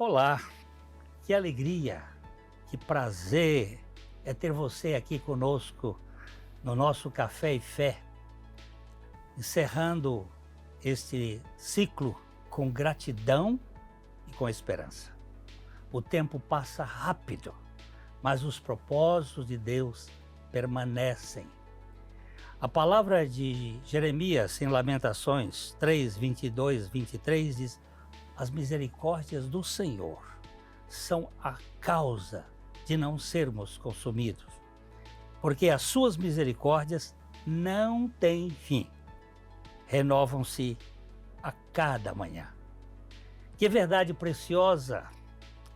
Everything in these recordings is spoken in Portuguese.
Olá, que alegria, que prazer é ter você aqui conosco no nosso Café e Fé, encerrando este ciclo com gratidão e com esperança. O tempo passa rápido, mas os propósitos de Deus permanecem. A palavra de Jeremias em Lamentações 3, 22, 23 diz: as misericórdias do Senhor são a causa de não sermos consumidos, porque as suas misericórdias não têm fim, renovam-se a cada manhã. Que verdade preciosa!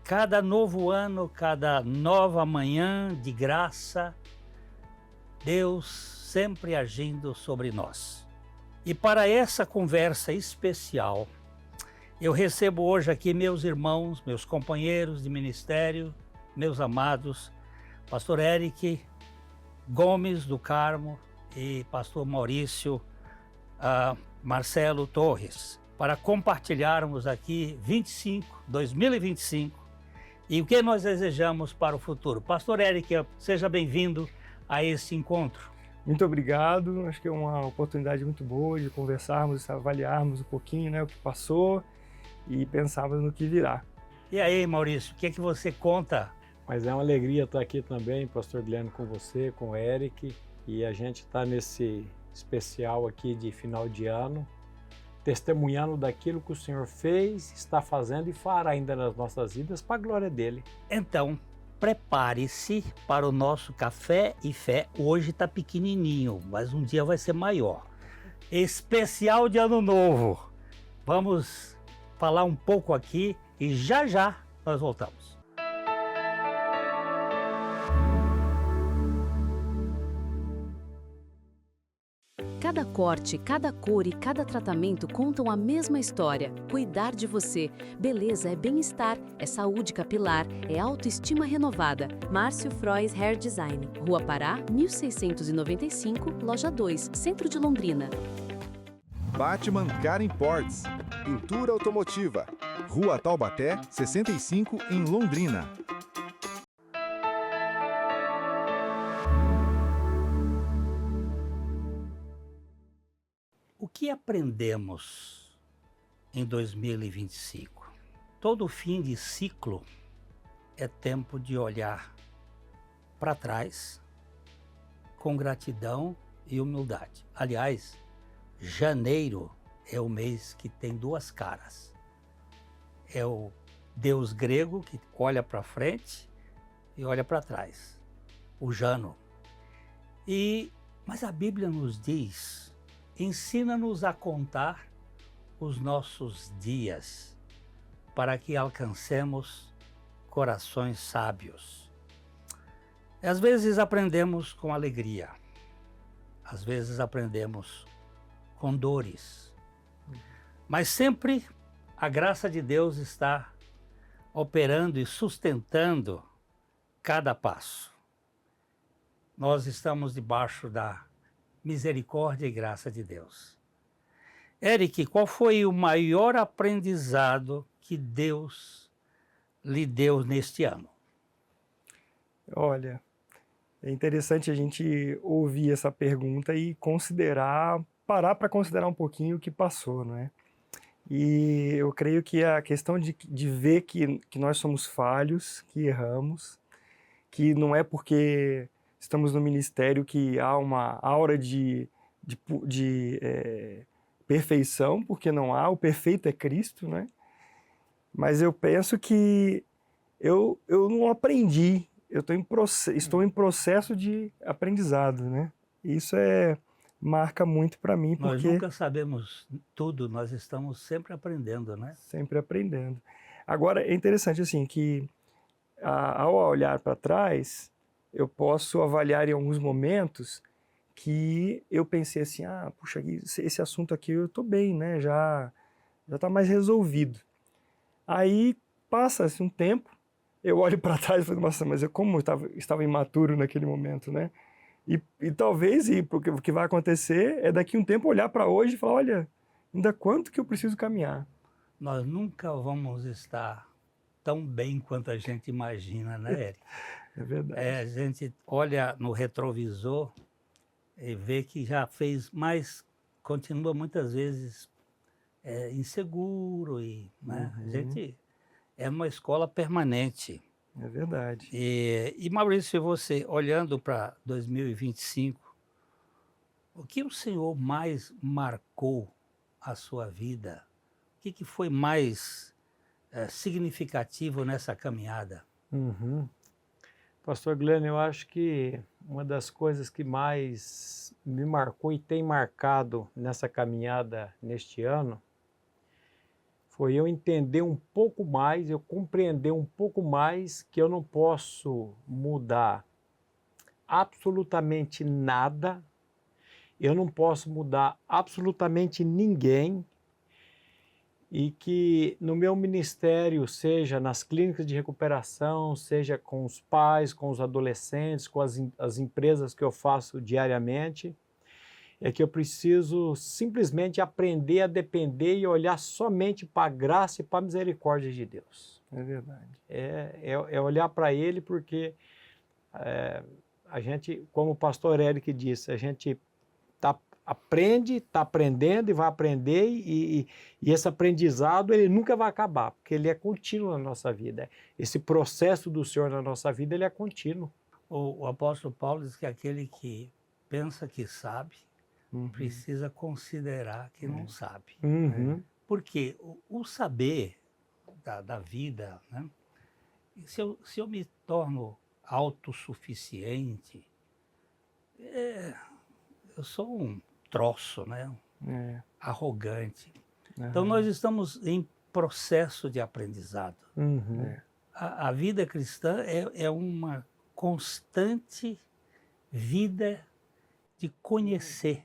Cada novo ano, cada nova manhã de graça, Deus sempre agindo sobre nós. E para essa conversa especial, eu recebo hoje aqui meus irmãos, meus companheiros de ministério, meus amados, pastor Eric Gomes do Carmo e pastor Maurício Marcelo Torres, para compartilharmos aqui 2025 e o que nós desejamos para o futuro. Pastor Eric, seja bem-vindo a esse encontro. Muito obrigado, acho que é uma oportunidade muito boa de conversarmos, avaliarmos um pouquinho, né, o que passou e pensarmos no que virá. E aí, Maurício, o que é que você conta? Mas é uma alegria estar aqui também, pastor Guilherme, com você, com o Eric, e a gente está nesse especial aqui de final de ano, testemunhando daquilo que o Senhor fez, está fazendo e fará ainda nas nossas vidas para a glória dele. Então, prepare-se para o nosso Café e Fé. Hoje está pequenininho, mas um dia vai ser maior. Especial de Ano Novo. Vamos falar um pouco aqui e já nós voltamos. Cada corte, cada cor e cada tratamento contam a mesma história. Cuidar de você. Beleza é bem-estar, é saúde capilar, é autoestima renovada. Márcio Frois Hair Design. Rua Pará, 1695, Loja 2, Centro de Londrina. Batman Car Imports. Pintura automotiva. Rua Taubaté, 65, em Londrina. O que aprendemos em 2025? Todo fim de ciclo é tempo de olhar para trás com gratidão e humildade. Aliás, janeiro é o mês que tem duas caras. É o deus grego que olha para frente e olha para trás, o Jano. Mas a Bíblia nos diz: ensina-nos a contar os nossos dias, para que alcancemos corações sábios. Às vezes aprendemos com alegria, às vezes aprendemos com dores, mas sempre a graça de Deus está operando e sustentando cada passo. Nós estamos debaixo da misericórdia e graça de Deus. Eric, qual foi o maior aprendizado que Deus lhe deu neste ano? Olha, é interessante a gente ouvir essa pergunta e parar para considerar um pouquinho o que passou, não é? E eu creio que a questão de ver que nós somos falhos, que erramos, que não é porque estamos no ministério que há uma aura de perfeição, porque não há, o perfeito é Cristo, né? Mas eu penso que eu não aprendi, estou em processo de aprendizado, né? Isso marca muito para mim, Nós porque nunca sabemos tudo, nós estamos sempre aprendendo, né? sempre aprendendo. Agora, é interessante assim que ao olhar para trás, eu posso avaliar em alguns momentos que eu pensei assim, puxa, esse assunto aqui eu estou bem, né? Já está mais resolvido. Aí passa-se um tempo, eu olho para trás e falo, nossa, mas como eu estava imaturo naquele momento, né? E talvez, porque o que vai acontecer é daqui a um tempo olhar para hoje e falar, olha, ainda quanto que eu preciso caminhar. Nós nunca vamos estar tão bem quanto a gente imagina, né, Eric? É verdade. A gente olha no retrovisor e vê que já fez, mas continua muitas vezes inseguro e, né? A gente é uma escola permanente. É verdade. E Maurício, você olhando para 2025, o que o senhor mais marcou a sua vida? O que foi mais significativo nessa caminhada? Uhum. Pastor Glenn, eu acho que uma das coisas que mais me marcou e tem marcado nessa caminhada neste ano foi eu entender um pouco mais, eu compreender um pouco mais que eu não posso mudar absolutamente nada, eu não posso mudar absolutamente ninguém, e que no meu ministério, seja nas clínicas de recuperação, seja com os pais, com os adolescentes, com as empresas que eu faço diariamente, é que eu preciso simplesmente aprender a depender e olhar somente para a graça e para a misericórdia de Deus. É verdade. É olhar para Ele, porque a gente, como o pastor Eric disse, a gente está aprendendo e vai aprender, e esse aprendizado ele nunca vai acabar, porque ele é contínuo na nossa vida. Esse processo do Senhor na nossa vida, ele é contínuo. O apóstolo Paulo diz que aquele que pensa que sabe, precisa considerar que não sabe. Porque o saber da vida, né? Se eu me torno autossuficiente, eu sou um troço, né? Arrogante. Então nós estamos em processo de aprendizado. A vida cristã é uma constante vida de conhecer.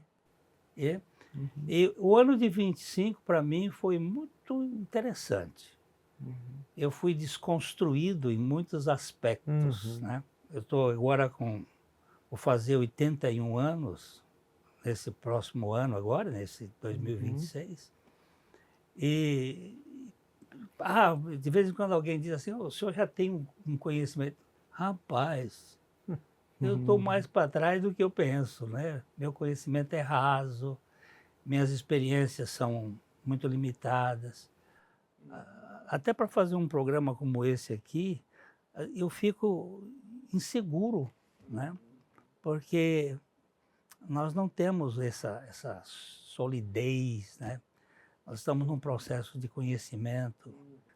E o ano de 25 para mim foi muito interessante. Eu fui desconstruído em muitos aspectos, né? Eu estou agora vou fazer 81 anos nesse próximo ano agora, nesse 2026. E de vez em quando alguém diz assim, o senhor já tem um conhecimento. Rapaz, eu estou mais para trás do que eu penso, né? Meu conhecimento é raso, minhas experiências são muito limitadas. Até para fazer um programa como esse aqui, eu fico inseguro, né? Porque nós não temos essa solidez, né? Nós estamos num processo de conhecimento.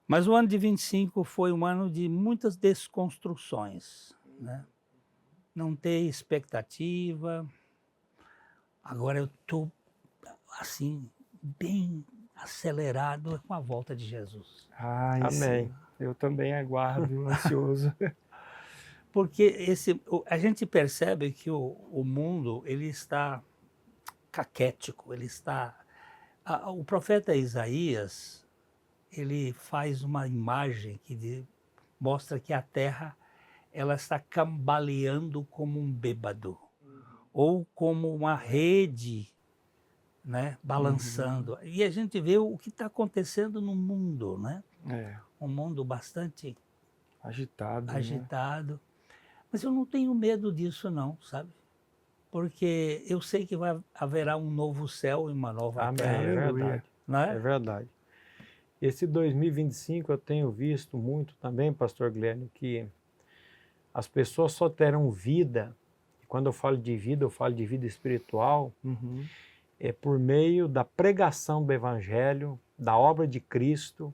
Mas o ano de 25 foi um ano de muitas desconstruções, né? Não ter expectativa. Agora eu estou, assim, bem acelerado com a volta de Jesus. Amém. Sim. Eu também aguardo, ansioso. Porque a gente percebe que o mundo ele está caquético, ele está... O profeta Isaías, ele faz uma imagem que mostra que a terra ela está cambaleando como um bêbado, ou como uma rede, né, balançando. E a gente vê o que está acontecendo no mundo, né? Um mundo bastante agitado. Né? Mas eu não tenho medo disso não, sabe? Porque eu sei que haverá um novo céu e uma nova terra. É verdade. Né? É verdade. Esse 2025 eu tenho visto muito também, pastor Glenn, que as pessoas só terão vida, e quando eu falo de vida espiritual, é por meio da pregação do Evangelho, da obra de Cristo.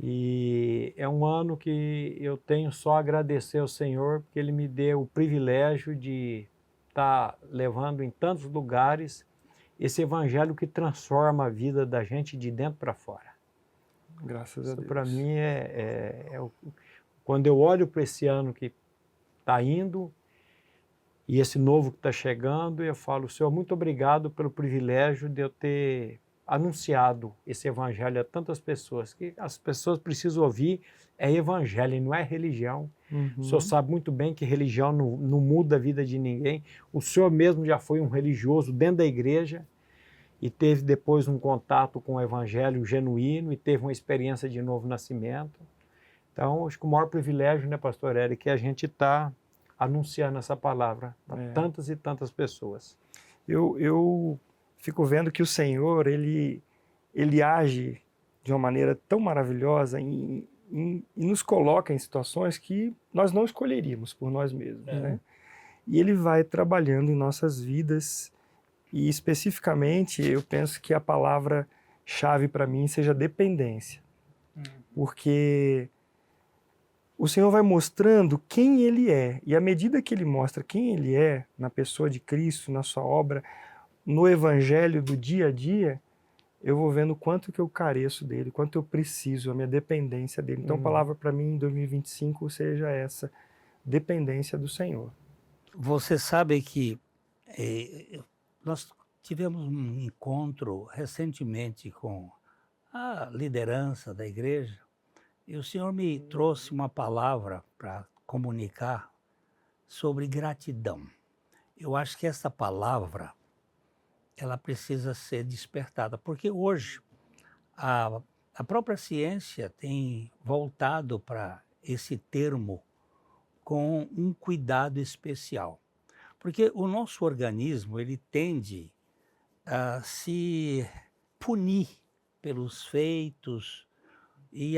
E é um ano que eu tenho só a agradecer ao Senhor, porque Ele me deu o privilégio de estar levando em tantos lugares esse Evangelho que transforma a vida da gente de dentro para fora. Graças a Deus. Para mim quando eu olho para esse ano que está indo e esse novo que está chegando, eu falo, Senhor, muito obrigado pelo privilégio de eu ter anunciado esse evangelho a tantas pessoas, que as pessoas precisam ouvir evangelho, não é religião. O senhor sabe muito bem que religião não muda a vida de ninguém. O senhor mesmo já foi um religioso dentro da igreja e teve depois um contato com o evangelho genuíno e teve uma experiência de novo nascimento. Então, acho que o maior privilégio, né, pastor Eric, é a gente estar anunciando essa palavra para tantas e tantas pessoas. Eu fico vendo que o Senhor, ele age de uma maneira tão maravilhosa e nos coloca em situações que nós não escolheríamos por nós mesmos, né? E ele vai trabalhando em nossas vidas e especificamente eu penso que a palavra-chave para mim seja dependência. Porque o Senhor vai mostrando quem Ele é e à medida que Ele mostra quem Ele é na pessoa de Cristo, na sua obra, no evangelho do dia a dia, eu vou vendo quanto que eu careço dele, quanto eu preciso, a minha dependência dele. Então a palavra para mim em 2025 seja essa, dependência do Senhor. Você sabe que nós tivemos um encontro recentemente com a liderança da igreja e o Senhor me trouxe uma palavra para comunicar sobre gratidão. Eu acho que essa palavra ela precisa ser despertada, porque hoje a própria ciência tem voltado para esse termo com um cuidado especial. Porque o nosso organismo ele tende a se punir pelos feitos e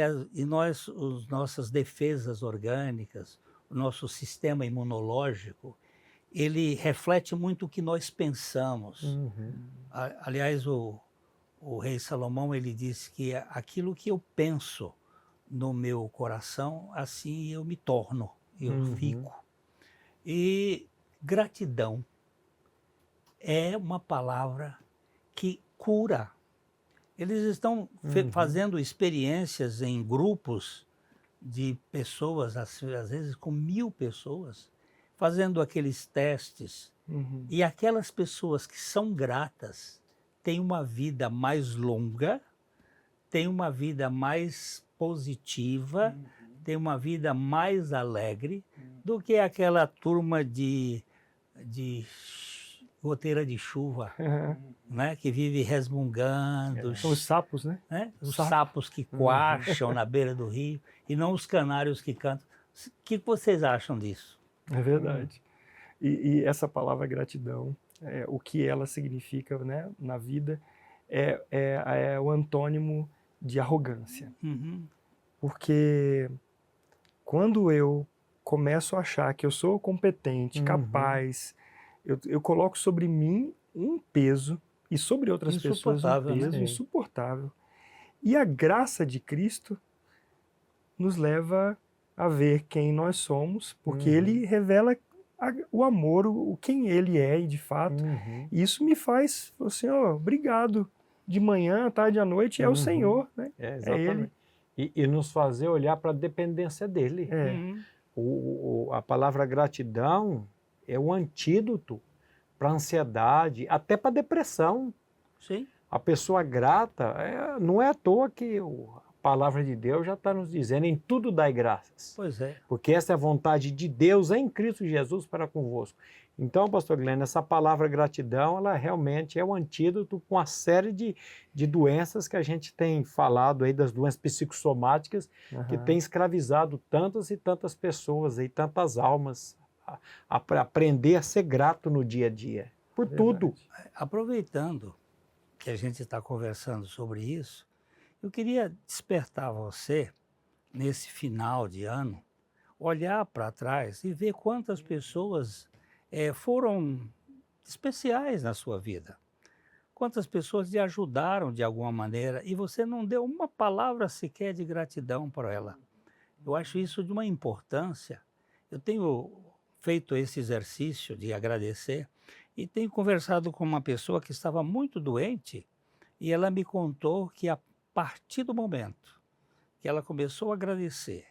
nossas defesas orgânicas, o nosso sistema imunológico, ele reflete muito o que nós pensamos. Aliás, o rei Salomão ele disse que aquilo que eu penso no meu coração, assim eu me torno, eu fico. E gratidão é uma palavra que cura. Eles estão fazendo experiências em grupos de pessoas, às vezes com 1000 pessoas, fazendo aqueles testes. E aquelas pessoas que são gratas têm uma vida mais longa, têm uma vida mais positiva, têm uma vida mais alegre do que aquela turma de goteira de chuva, né, que vive resmungando. São os sapos, né? Os sapos que coacham na beira do rio e não os canários que cantam. O que vocês acham disso? É verdade. E essa palavra gratidão, o que ela significa, né, na vida, é o antônimo de arrogância. Porque quando eu começo a achar que eu sou competente, capaz, eu coloco sobre mim um peso e sobre outras pessoas um peso insuportável. E a graça de Cristo nos leva a ver quem nós somos, porque Ele revela o amor, quem Ele é e de fato. E isso me faz, Senhor, obrigado. De manhã, à tarde, à noite, é o Senhor, né? Exatamente. É Ele. E nos fazer olhar para a dependência dEle. A palavra gratidão é o antídoto para a ansiedade, até para a depressão. Sim. A pessoa grata, não é à toa que a palavra de Deus já está nos dizendo, em tudo dai graças. Pois é. Porque essa é a vontade de Deus em Cristo Jesus para convosco. Então, pastor Glenn, essa palavra gratidão, ela realmente é o antídoto com a série de doenças que a gente tem falado aí, das doenças psicossomáticas, que tem escravizado tantas e tantas pessoas e tantas almas a aprender a ser grato no dia a dia, por tudo. Aproveitando que a gente está conversando sobre isso, eu queria despertar você, nesse final de ano, olhar para trás e ver quantas pessoas foram especiais na sua vida. Quantas pessoas lhe ajudaram de alguma maneira e você não deu uma palavra sequer de gratidão para ela. Eu acho isso de uma importância. Eu tenho feito esse exercício de agradecer e tenho conversado com uma pessoa que estava muito doente e ela me contou que a partir do momento que ela começou a agradecer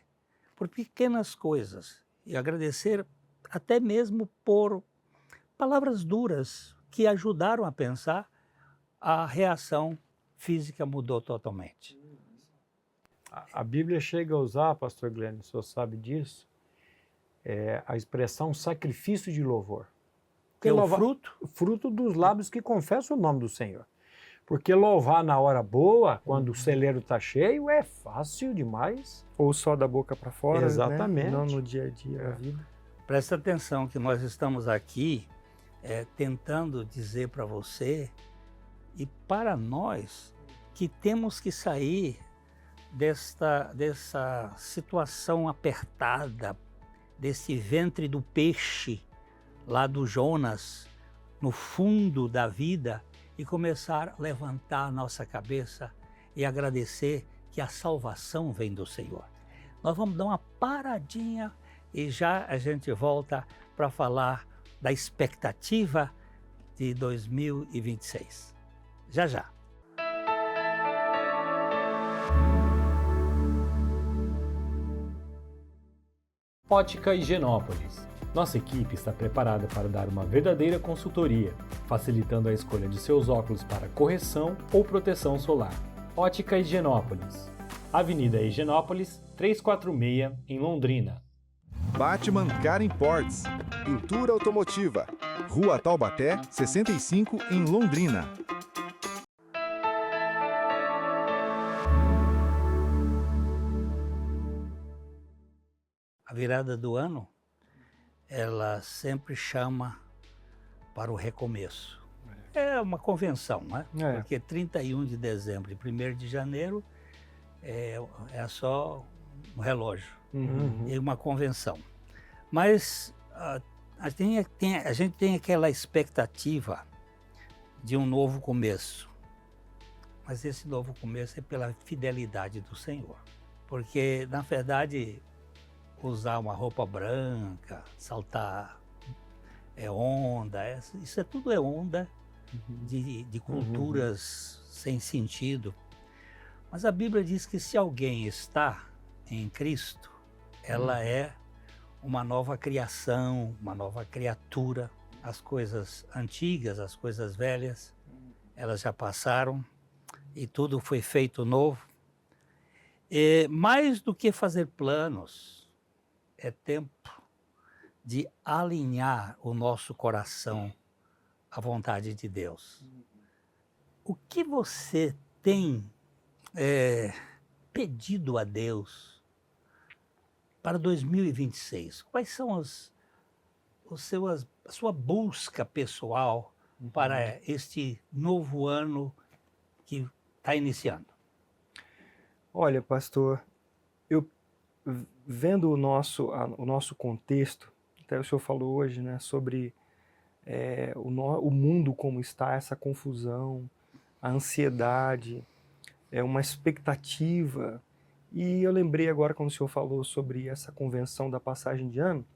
por pequenas coisas e agradecer até mesmo por palavras duras que ajudaram a pensar, a reação física mudou totalmente. A Bíblia chega a usar, pastor Glenn, o senhor sabe disso, a expressão sacrifício de louvor. Que é o fruto dos lábios que confessam o nome do Senhor. Porque louvar na hora boa, quando o celeiro está cheio, é fácil demais. Ou só da boca para fora, Exatamente. né? Não no dia a dia da vida. Presta atenção que nós estamos aqui tentando dizer para você e para nós que temos que sair dessa situação apertada, desse ventre do peixe lá do Jonas, no fundo da vida, e começar a levantar a nossa cabeça e agradecer que a salvação vem do Senhor. Nós vamos dar uma paradinha e já a gente volta para falar da expectativa de 2026. Já, já. Ótica Higienópolis. Nossa equipe está preparada para dar uma verdadeira consultoria, facilitando a escolha de seus óculos para correção ou proteção solar. Ótica Higienópolis. Avenida Higienópolis, 346, em Londrina. Batman Car Imports, pintura automotiva, Rua Taubaté, 65, em Londrina. A virada do ano, ela sempre chama para o recomeço. É uma convenção, né? Porque 31 de dezembro e 1º de janeiro é só um relógio e uma convenção. Mas a gente tem aquela expectativa de um novo começo. Mas esse novo começo é pela fidelidade do Senhor. Porque, na verdade, usar uma roupa branca, saltar onda, isso tudo é onda de culturas sem sentido. Mas a Bíblia diz que se alguém está em Cristo, ela é uma nova criação, uma nova criatura. As coisas antigas, as coisas velhas, elas já passaram e tudo foi feito novo. E mais do que fazer planos, é tempo de alinhar o nosso coração à vontade de Deus. O que você tem pedido a Deus para 2026? Quais são a sua busca pessoal para este novo ano que está iniciando? Olha, pastor, eu vendo o nosso contexto, até o senhor falou hoje, né, sobre o mundo como está, essa confusão, a ansiedade, uma expectativa. E eu lembrei agora, quando o senhor falou sobre essa convenção da passagem de ano,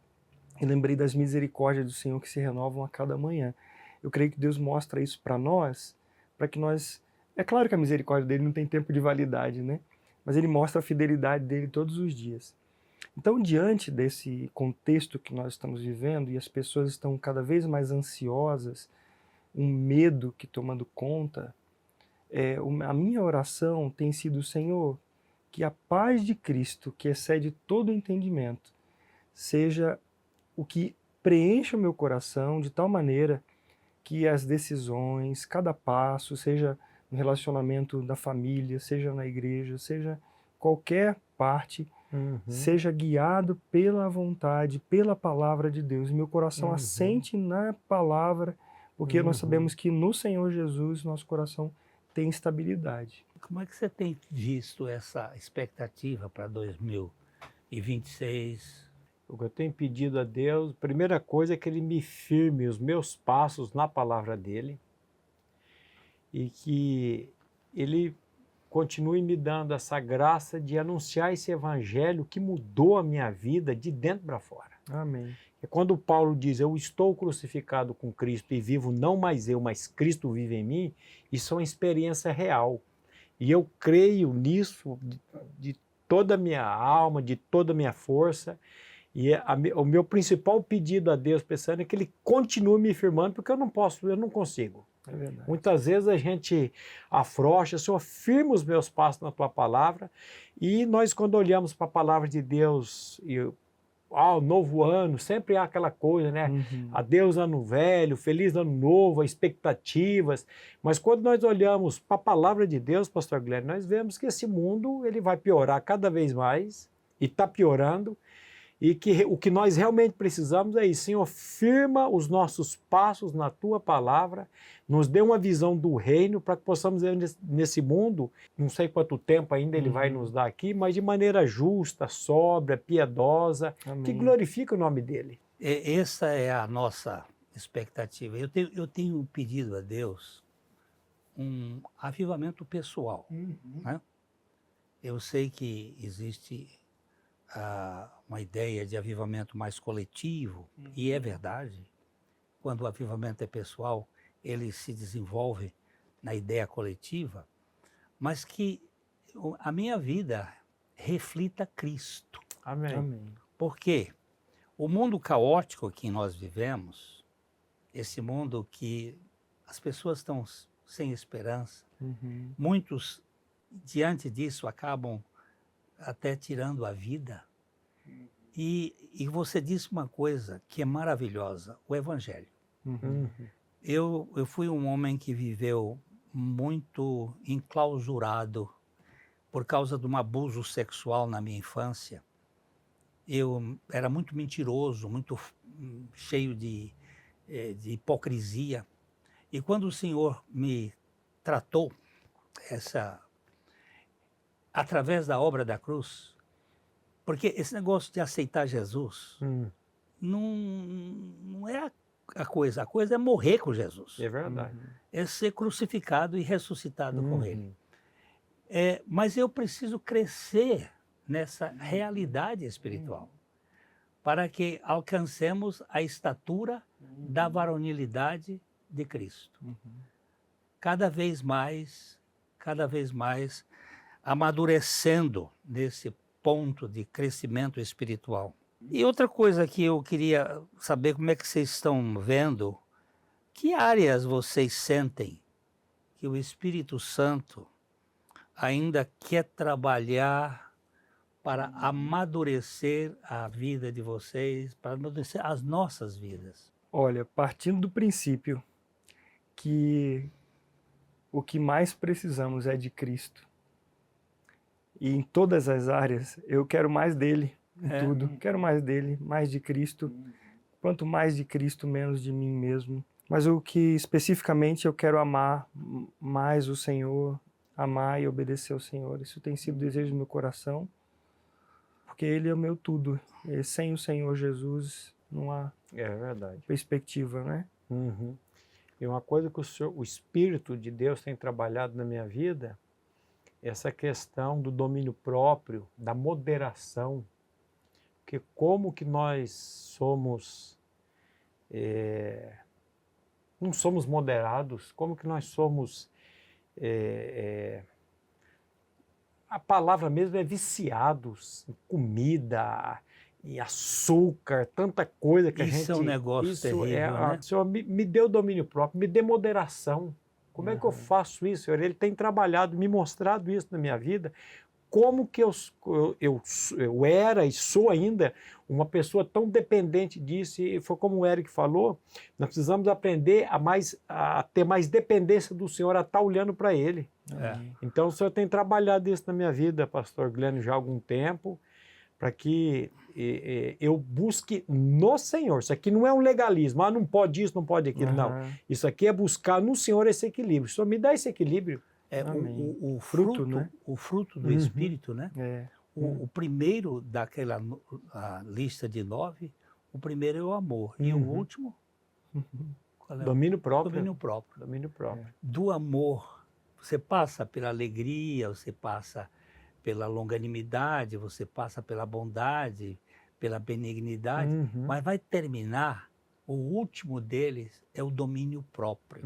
eu lembrei das misericórdias do Senhor que se renovam a cada manhã. Eu creio que Deus mostra isso para nós, para que nós... É claro que a misericórdia dele não tem tempo de validade, né? Mas ele mostra a fidelidade dele todos os dias. Então, diante desse contexto que nós estamos vivendo, e as pessoas estão cada vez mais ansiosas, um medo que tomando conta, a minha oração tem sido, Senhor, que a paz de Cristo, que excede todo entendimento, seja o que preencha o meu coração de tal maneira que as decisões, cada passo, seja no relacionamento da família, seja na igreja, seja qualquer parte, seja guiado pela vontade, pela palavra de Deus. Meu coração assente na palavra, porque nós sabemos que no Senhor Jesus nosso coração tem estabilidade. Como é que você tem visto essa expectativa para 2026? O que eu tenho pedido a Deus, a primeira coisa é que Ele me firme os meus passos na palavra dEle e que Ele continue me dando essa graça de anunciar esse evangelho que mudou a minha vida de dentro para fora. Amém. É quando Paulo diz, eu estou crucificado com Cristo e vivo não mais eu, mas Cristo vive em mim, isso é uma experiência real. E eu creio nisso de toda a minha alma, de toda a minha força. E o meu principal pedido a Deus pensando é que Ele continue me firmando, porque eu não consigo. É verdade. Muitas vezes a gente afrouxa, Senhor, firma os meus passos na Tua palavra, e nós quando olhamos para a palavra de Deus e o novo ano, sempre há aquela coisa, né? Uhum. Adeus ano velho, feliz ano novo, expectativas. Mas quando nós olhamos para a palavra de Deus, pastor Glenn, nós vemos que esse mundo ele vai piorar cada vez mais, e está piorando, e que o que nós realmente precisamos é isso, Senhor, firma os nossos passos na Tua palavra, nos dê uma visão do reino para que possamos ver nesse mundo, não sei quanto tempo ainda Ele vai nos dar aqui, mas de maneira justa, sóbria, piedosa, Amém. que glorifique o nome dele. Essa é a nossa expectativa. Eu tenho pedido a Deus um avivamento pessoal. Né? Eu sei que existe uma ideia de avivamento mais coletivo, e é verdade. Quando o avivamento é pessoal, ele se desenvolve na ideia coletiva, mas que a minha vida reflita Cristo. Amém. Amém. Porque o mundo caótico que nós vivemos, esse mundo que as pessoas estão sem esperança, Uhum. muitos, diante disso, acabam até tirando a vida. E você disse uma coisa que é maravilhosa, o Evangelho. Uhum. Eu fui um homem que viveu muito enclausurado por causa de um abuso sexual na minha infância. Eu era muito mentiroso, muito cheio de hipocrisia. E quando o Senhor me tratou através da obra da cruz, porque esse negócio de aceitar Jesus não é a coisa é morrer com Jesus. É verdade. É ser crucificado e ressuscitado com Ele. Mas eu preciso crescer nessa realidade espiritual para que alcancemos a estatura da varonilidade de Cristo. Cada vez mais amadurecendo nesse ponto de crescimento espiritual. E outra coisa que eu queria saber, como é que vocês estão vendo, que áreas vocês sentem que o Espírito Santo ainda quer trabalhar para amadurecer a vida de vocês, para amadurecer as nossas vidas? Olha, partindo do princípio que o que mais precisamos é de Cristo. E em todas as áreas, eu quero mais dele, em tudo. Quero mais dele, mais de Cristo. Quanto mais de Cristo, menos de mim mesmo. Mas o que especificamente eu quero amar mais o Senhor, amar e obedecer ao Senhor. Isso tem sido o desejo do meu coração, porque Ele é o meu tudo. E sem o Senhor Jesus não há verdade. perspectiva, né? E uma coisa que o Espírito de Deus tem trabalhado na minha vida, essa questão do domínio próprio, da moderação, porque como que nós somos, não somos moderados, como que nós somos, a palavra mesmo é viciados em comida, em açúcar, tanta coisa que a gente... Isso é um negócio terrível, né? O Senhor me deu domínio próprio, me dê moderação. Como é que eu faço isso, Senhor? Ele tem trabalhado, me mostrado isso na minha vida. Como que eu era e sou ainda uma pessoa tão dependente disso, e foi como o Eric falou, nós precisamos aprender a ter mais dependência do Senhor, a estar olhando para Ele. Então o Senhor tem trabalhado isso na minha vida, pastor Glenn, já há algum tempo, para que eu busque no Senhor. Isso aqui não é um legalismo, não pode isso, não pode aquilo, não. Isso aqui é buscar no Senhor esse equilíbrio. O Senhor me dá esse equilíbrio. O fruto, né? O fruto do Espírito, né? O primeiro daquela lista de 9, o primeiro é o amor. E o último? Qual é? Domínio próprio. Domínio próprio. Domínio próprio. Do amor, você passa pela alegria, você passa pela longanimidade, você passa pela bondade, pela benignidade, mas vai terminar, o último deles é o domínio próprio.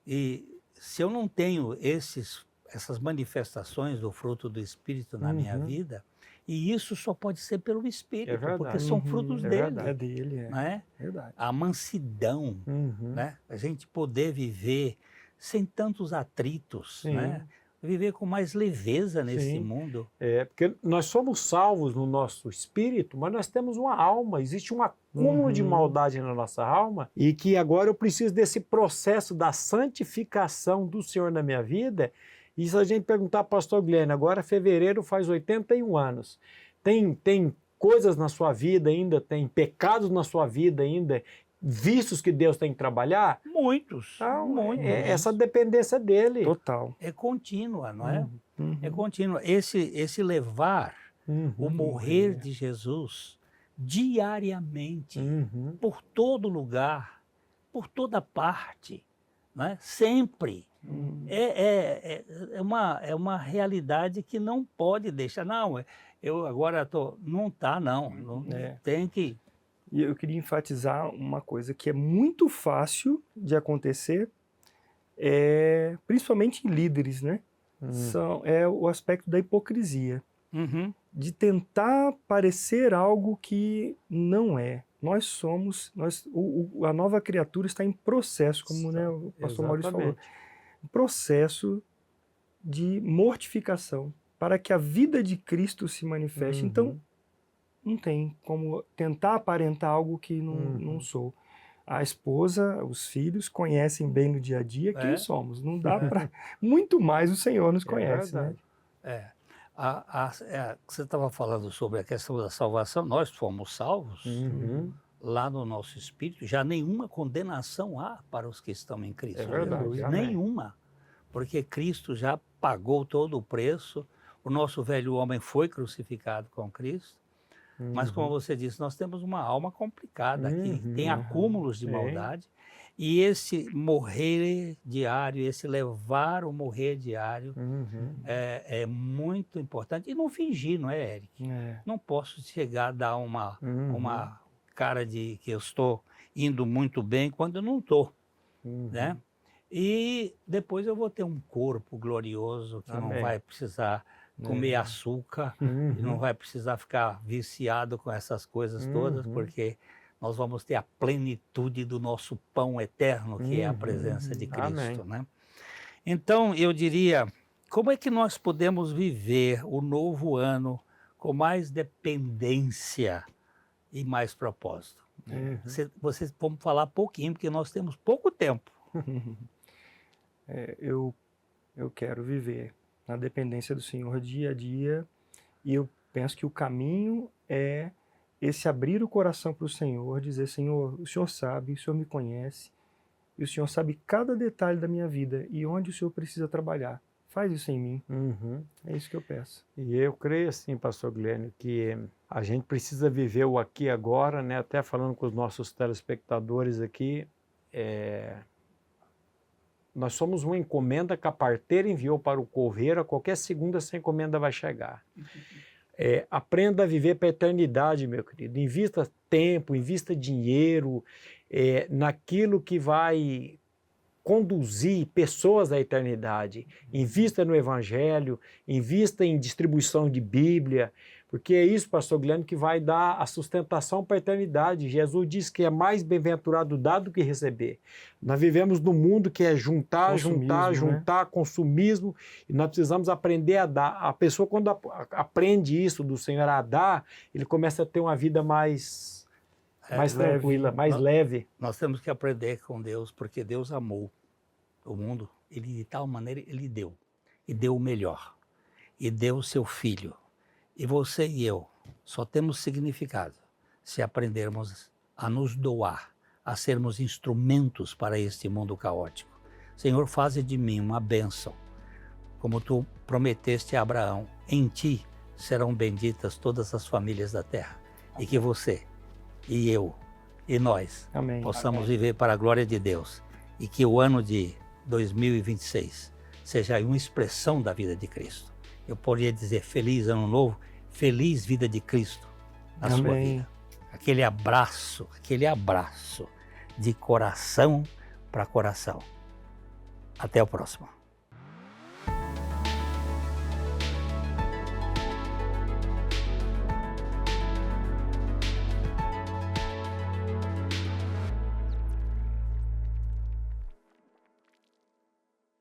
E se eu não tenho essas manifestações do fruto do Espírito na minha vida, e isso só pode ser pelo Espírito, porque são frutos dele. É dele, não é? Verdade. A mansidão, né? A gente poder viver sem tantos atritos, né? viver com mais leveza nesse Sim. mundo. Porque nós somos salvos no nosso espírito, mas nós temos uma alma, existe um acúmulo de maldade na nossa alma, e que agora eu preciso desse processo da santificação do Senhor na minha vida. E se a gente perguntar para o pastor Glenn, agora fevereiro faz 81 anos, tem coisas na sua vida ainda, tem pecados na sua vida ainda, vícios que Deus tem que trabalhar? Muitos, muitos. Essa dependência dele. Total. É contínua, não é? Uhum. É contínua. Esse levar o morrer de Jesus diariamente, por todo lugar, por toda parte, não é? Sempre. É uma realidade que não pode deixar. Não, eu agora estou... Não está, não. Tem que... E eu queria enfatizar uma coisa que é muito fácil de acontecer, principalmente em líderes, né? É o aspecto da hipocrisia. Uhum. De tentar parecer algo que não é. Nós somos... a nova criatura está em processo, como, né, o pastor Maurício falou. Um processo de mortificação para que a vida de Cristo se manifeste. Então, não tem como tentar aparentar algo que não sou. A esposa, os filhos conhecem bem no dia a dia quem somos. Não dá para... Muito mais o Senhor nos conhece, né? Você estava falando sobre a questão da salvação. Nós fomos salvos lá no nosso espírito. Já nenhuma condenação há para os que estão em Cristo. É verdade. Nenhuma. Porque Cristo já pagou todo o preço. O nosso velho homem foi crucificado com Cristo. Mas, como você disse, nós temos uma alma complicada aqui, tem acúmulos de maldade, e esse morrer diário, esse levar o morrer diário é muito importante. E não fingir, não é, Eric? Não posso chegar a dar uma cara de que eu estou indo muito bem quando eu não estou, né? E depois eu vou ter um corpo glorioso que não vai precisar comer açúcar, e não vai precisar ficar viciado com essas coisas todas, porque nós vamos ter a plenitude do nosso pão eterno, que é a presença de Cristo, né? Então, eu diria, como é que nós podemos viver o novo ano com mais dependência e mais propósito? Vocês vão falar pouquinho, porque nós temos pouco tempo. Eu quero viver na dependência do Senhor dia a dia, e eu penso que o caminho é esse abrir o coração para o Senhor, dizer: Senhor, o Senhor sabe, o Senhor me conhece, e o Senhor sabe cada detalhe da minha vida e onde o Senhor precisa trabalhar. Faz isso em mim. É isso que eu peço. E eu creio assim, pastor Glênio, que a gente precisa viver o aqui e agora, né? Até falando com os nossos telespectadores aqui, nós somos uma encomenda que a parteira enviou para o coveiro. A qualquer segunda essa encomenda vai chegar. Aprenda a viver para a eternidade, meu querido. Invista tempo, invista dinheiro naquilo que vai conduzir pessoas à eternidade. Invista no Evangelho, invista em distribuição de Bíblia, porque é isso, pastor Guilherme, que vai dar a sustentação para a eternidade. Jesus disse que é mais bem-aventurado dar do que receber. Nós vivemos num mundo que é juntar, consumismo, e nós precisamos aprender a dar. A pessoa, quando aprende isso do Senhor a dar, ele começa a ter uma vida mais tranquila, mais leve. Nós temos que aprender com Deus, porque Deus amou o mundo, ele de tal maneira ele deu, e deu o melhor, e deu o seu Filho. E você e eu só temos significado se aprendermos a nos doar, a sermos instrumentos para este mundo caótico. Senhor, faze de mim uma bênção, como tu prometeste a Abraão. Em ti serão benditas todas as famílias da terra. E que você e eu e nós possamos viver para a glória de Deus. E que o ano de 2026 seja uma expressão da vida de Cristo. Eu poderia dizer feliz ano novo, feliz vida de Cristo na sua vida. Aquele abraço de coração para coração. Até o próximo.